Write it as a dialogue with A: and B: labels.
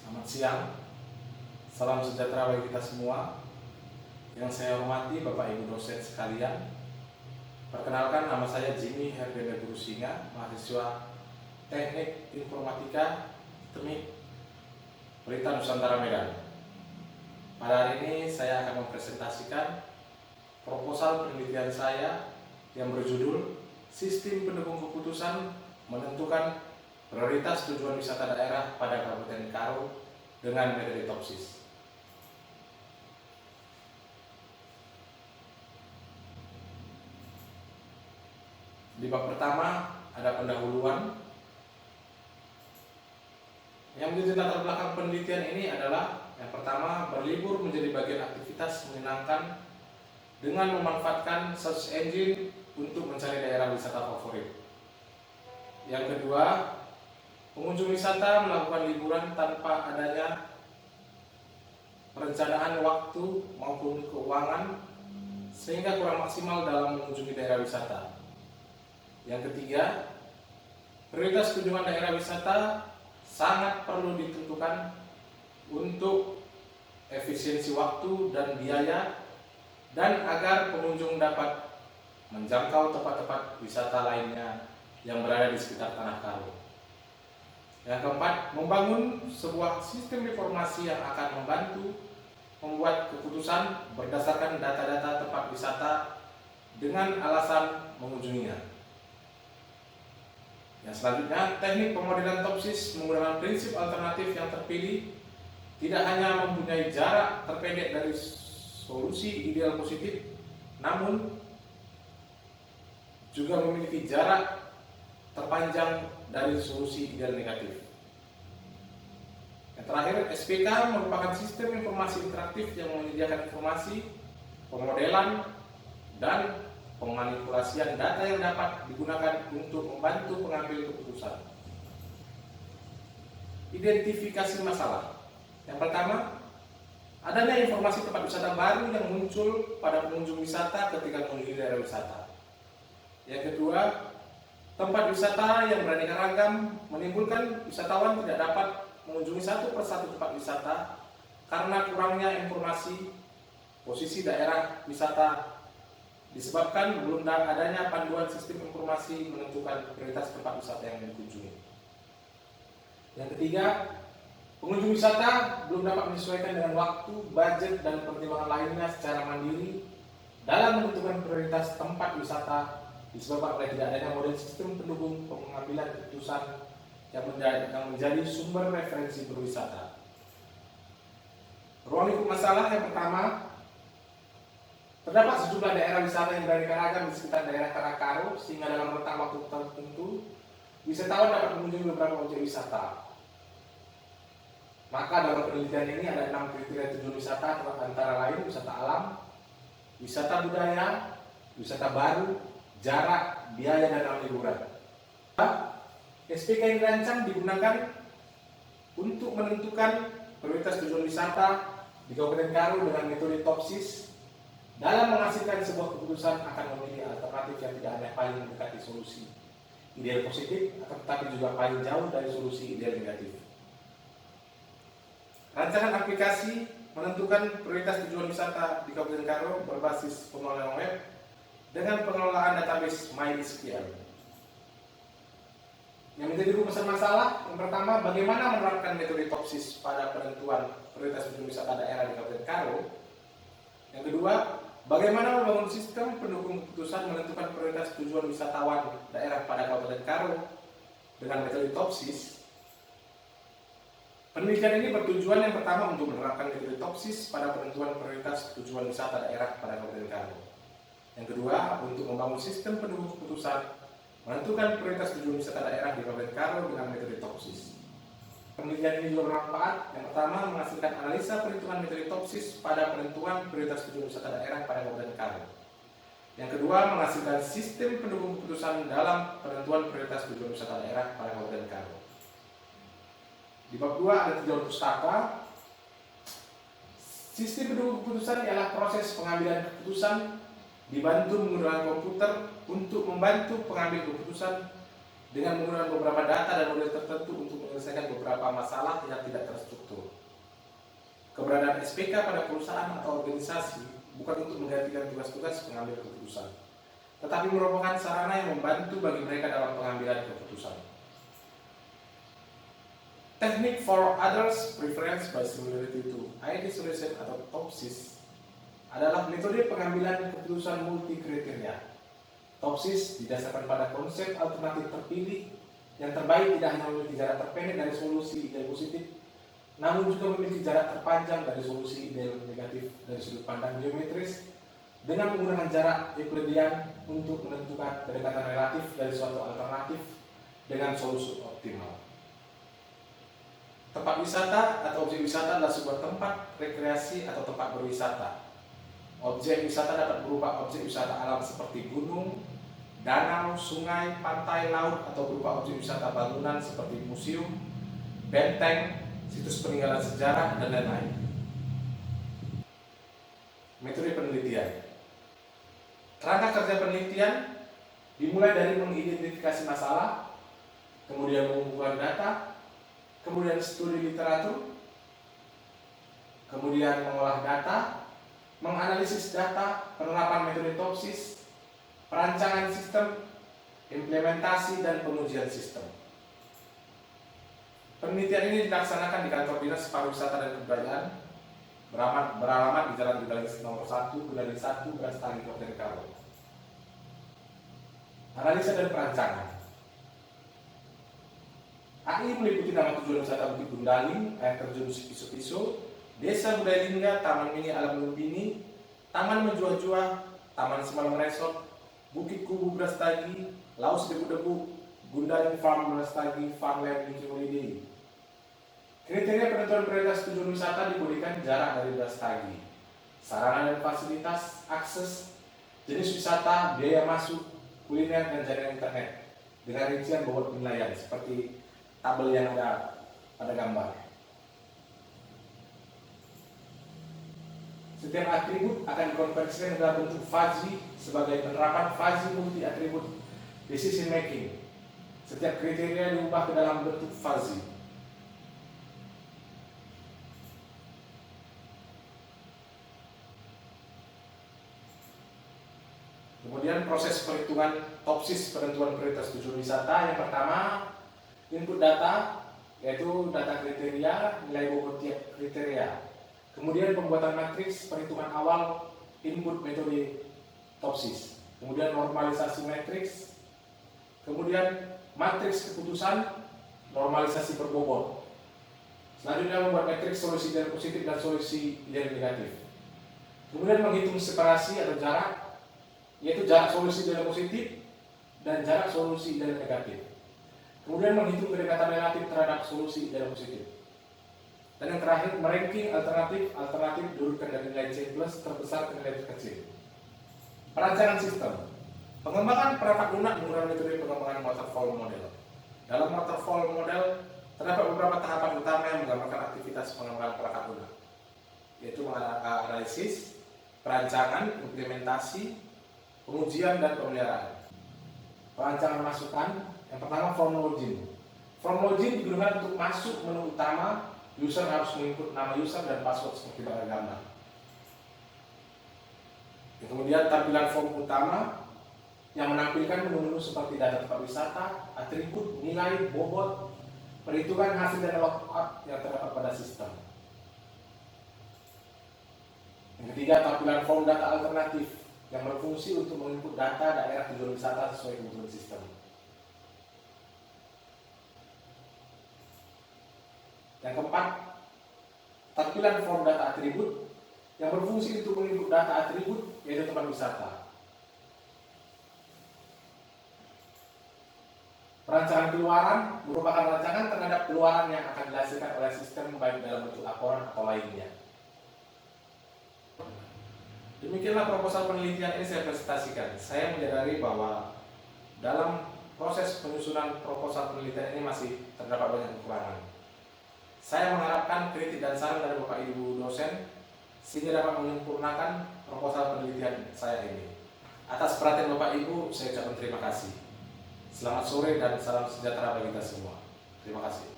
A: Selamat siang, salam sejahtera bagi kita semua. Yang saya hormati Bapak Ibu dosen sekalian. Perkenalkan, nama saya Jimmy Herdiana Guru Singa, mahasiswa Teknik Informatika Teknik Pelita Nusantara Medan. Pada hari ini saya akan mempresentasikan proposal penelitian saya yang berjudul Sistem Pendukung Keputusan Menentukan Prioritas Tujuan Wisata Daerah pada Kabupaten Karo dengan metode TOPSIS. Di bab pertama ada pendahuluan. Yang menjadi latar belakang penelitian ini adalah yang pertama, berlibur menjadi bagian aktivitas menyenangkan dengan memanfaatkan search engine untuk mencari daerah wisata favorit. Yang kedua, pengunjung wisata melakukan liburan tanpa adanya perencanaan waktu maupun keuangan sehingga kurang maksimal dalam mengunjungi daerah wisata. Yang ketiga, prioritas kunjungan daerah wisata sangat perlu ditentukan untuk efisiensi waktu dan biaya dan agar pengunjung dapat menjangkau tempat-tempat wisata lainnya yang berada di sekitar Tanah Karo. Yang keempat, membangun sebuah sistem informasi yang akan membantu membuat keputusan berdasarkan data-data tempat wisata dengan alasan mengunjunginya. Yang selanjutnya, teknik pemodelan TOPSIS menggunakan prinsip alternatif yang terpilih tidak hanya mempunyai jarak terpendek dari solusi ideal positif, namun juga memiliki jarak terpanjang dari solusi ideal negatif. Yang terakhir, SPK merupakan sistem informasi interaktif yang menyediakan informasi, pemodelan, dan pemanipulasian data yang dapat digunakan untuk membantu pengambil keputusan. Identifikasi masalah. Yang pertama, adanya informasi tempat wisata baru yang muncul pada pengunjung wisata ketika mengunjungi daerah wisata. Yang kedua, tempat wisata yang beraneka ragam menimbulkan wisatawan tidak dapat mengunjungi satu persatu tempat wisata karena kurangnya informasi posisi daerah wisata disebabkan belum adanya panduan sistem informasi menentukan prioritas tempat wisata yang dikunjungi. Yang ketiga, pengunjung wisata belum dapat menyesuaikan dengan waktu, budget, dan pertimbangan lainnya secara mandiri dalam menentukan prioritas tempat wisata disebabkan oleh tidak adanya model sistem pendukung pengambilan keputusan yang menjadi sumber referensi berwisata. Ruang lingkup masalah yang pertama, terdapat sejumlah daerah wisata yang beraneka ragam di sekitar daerah Tanah Karo sehingga dalam rentang waktu tertentu wisatawan dapat mengunjungi beberapa objek wisata. Maka dalam penelitian ini ada 6 kriteria tujuan wisata antara lain wisata alam, wisata budaya, wisata baru, jarak, biaya, dan dalam liburan. SPK yang dirancang digunakan untuk menentukan prioritas tujuan wisata di Kabupaten Karo dengan metode TOPSIS dalam menghasilkan sebuah keputusan akan memilih alternatif yang tidak hanya paling mendekati solusi ideal positif, tetapi juga paling jauh dari solusi ideal negatif. Rancangan aplikasi menentukan prioritas tujuan wisata di Kabupaten Karo berbasis pengelolaan web dengan pengelolaan database MySQL. Yang menjadi rumusan masalah, yang pertama, bagaimana menerapkan metode TOPSIS pada penentuan prioritas tujuan wisata daerah di Kabupaten Karo. Yang kedua, bagaimana membangun sistem pendukung keputusan menentukan prioritas tujuan wisatawan daerah pada Kabupaten Karo dengan metode TOPSIS. Penelitian ini bertujuan yang pertama untuk menerapkan metode TOPSIS pada penentuan prioritas tujuan wisata daerah pada Kabupaten Karo. Yang kedua, untuk membangun sistem pendukung keputusan menentukan prioritas tujuan wisata daerah di Kabupaten Karo dengan metode TOPSIS. Penelitian ini juga bermanfaat. Yang pertama, menghasilkan analisa perhitungan metode TOPSIS pada penentuan prioritas tujuan wisata daerah pada Kabupaten Karo. Yang kedua, menghasilkan sistem pendukung keputusan dalam penentuan prioritas tujuan wisata daerah pada Kabupaten Karo. Di bab 2 ada tinjauan pustaka. Sistem pendukung keputusan ialah proses pengambilan keputusan dibantu menggunakan komputer untuk membantu pengambil keputusan dengan menggunakan beberapa data dan model tertentu untuk menyelesaikan beberapa masalah yang tidak terstruktur. Keberadaan SPK pada perusahaan atau organisasi bukan untuk menggantikan tugas-tugas pengambil keputusan, tetapi merupakan sarana yang membantu bagi mereka dalam pengambilan keputusan. Teknik for others preference by similarity to ID solution atau TOPSIS adalah metode pengambilan keputusan multi kriteria. TOPSIS didasarkan pada konsep alternatif terpilih yang terbaik tidak hanya memiliki jarak terpendek dari solusi ideal positif, namun juga memiliki jarak terpanjang dari solusi ideal negatif dari sudut pandang geometris dengan menggunakan jarak Euklidian untuk menentukan kedekatan relatif dari suatu alternatif dengan solusi optimal. Tempat wisata atau objek wisata adalah sebuah tempat rekreasi atau tempat berwisata. Objek wisata dapat berupa objek wisata alam seperti gunung, danau, sungai, pantai, laut, atau berupa objek wisata bangunan seperti museum, benteng, situs peninggalan sejarah, dan lain-lain. Metode penelitian. Kerangka kerja penelitian dimulai dari mengidentifikasi masalah, kemudian mengumpulkan data, kemudian studi literatur, kemudian mengolah data, menganalisis data, penerapan metode TOPSIS, perancangan sistem, implementasi, dan pengujian sistem. Penelitian ini dilaksanakan di kantor Dinas Pariwisata dan Kebudayaan beralamat di Jalan Gedalis nomor 1, Gedalis 1, Brastagi, Kabupaten Karo. Analisa dan perancangan. AI meliputi nama tujuan wisata Bukit Gundaling, air terjun Piso-Piso, Desa Budaya Lingga, Taman Mini Alam Lumbini, Taman Menjua-Jua, Taman Semalam Resort, Bukit Kubu Brastagi, Laus Debu-Debu, Gundaling Farm Brastagi, Farmland Niki Holiday. Kriteria penentuan prioritas tujuan wisata diberikan jarak dari Brastagi, sarana dan fasilitas, akses, jenis wisata, biaya masuk, kuliner, dan jaringan internet dengan rincian bobot penilaian seperti tabel yang ada pada gambar. Setiap atribut akan dikonversikan dalam bentuk fuzzy sebagai penerapan fuzzy multi atribut decision making. Setiap kriteria diubah ke dalam bentuk fuzzy. Kemudian proses perhitungan TOPSIS penentuan prioritas tujuan wisata. Yang pertama, input data, yaitu data kriteria, nilai bobot tiap kriteria. Kemudian pembuatan matriks perhitungan awal input metode TOPSIS. Kemudian normalisasi matriks. Kemudian matriks keputusan, normalisasi per bobot. Selanjutnya membuat matriks solusi ideal positif dan solusi ideal negatif. Kemudian menghitung separasi atau jarak, yaitu jarak solusi ideal positif dan jarak solusi ideal negatif. Kemudian menghitung kedekatan relatif terhadap solusi ideal positif. Dan yang terakhir, meranking alternatif diurutkan dari nilai C plus terbesar ke nilai terkecil. Perancangan sistem. Pengembangan perangkat lunak menggunakan metode pengembangan waterfall model. Dalam waterfall model terdapat beberapa tahapan utama yang menggambarkan aktivitas pengembangan perangkat lunak, yaitu analisis, perancangan, implementasi, pengujian, dan pemeliharaan. Perancangan masukan. Yang pertama, form login. Form login digunakan untuk masuk menu utama. User harus menginput nama user dan password seperti pada gambar. Kemudian tampilan form utama yang menampilkan menu-menu seperti data tempat wisata, atribut, nilai, bobot, perhitungan hasil dan logout yang terdapat pada sistem. Yang ketiga, tampilan form data alternatif yang berfungsi untuk menginput data daerah tujuan wisata sesuai kebutuhan sistem. Yang keempat, tampilan form data atribut yang berfungsi untuk menginput data atribut, yaitu tempat wisata. Perancangan keluaran merupakan rancangan terhadap keluaran yang akan dihasilkan oleh sistem baik dalam bentuk laporan atau lainnya. Demikianlah proposal penelitian ini saya presentasikan. Saya menyadari bahwa dalam proses penyusunan proposal penelitian ini masih terdapat banyak kekurangan. Saya mengharapkan kritik dan saran dari Bapak Ibu dosen sehingga dapat menyempurnakan proposal penelitian saya ini. Atas perhatian Bapak Ibu, saya ucapkan terima kasih. Selamat sore dan salam sejahtera bagi kita semua. Terima kasih.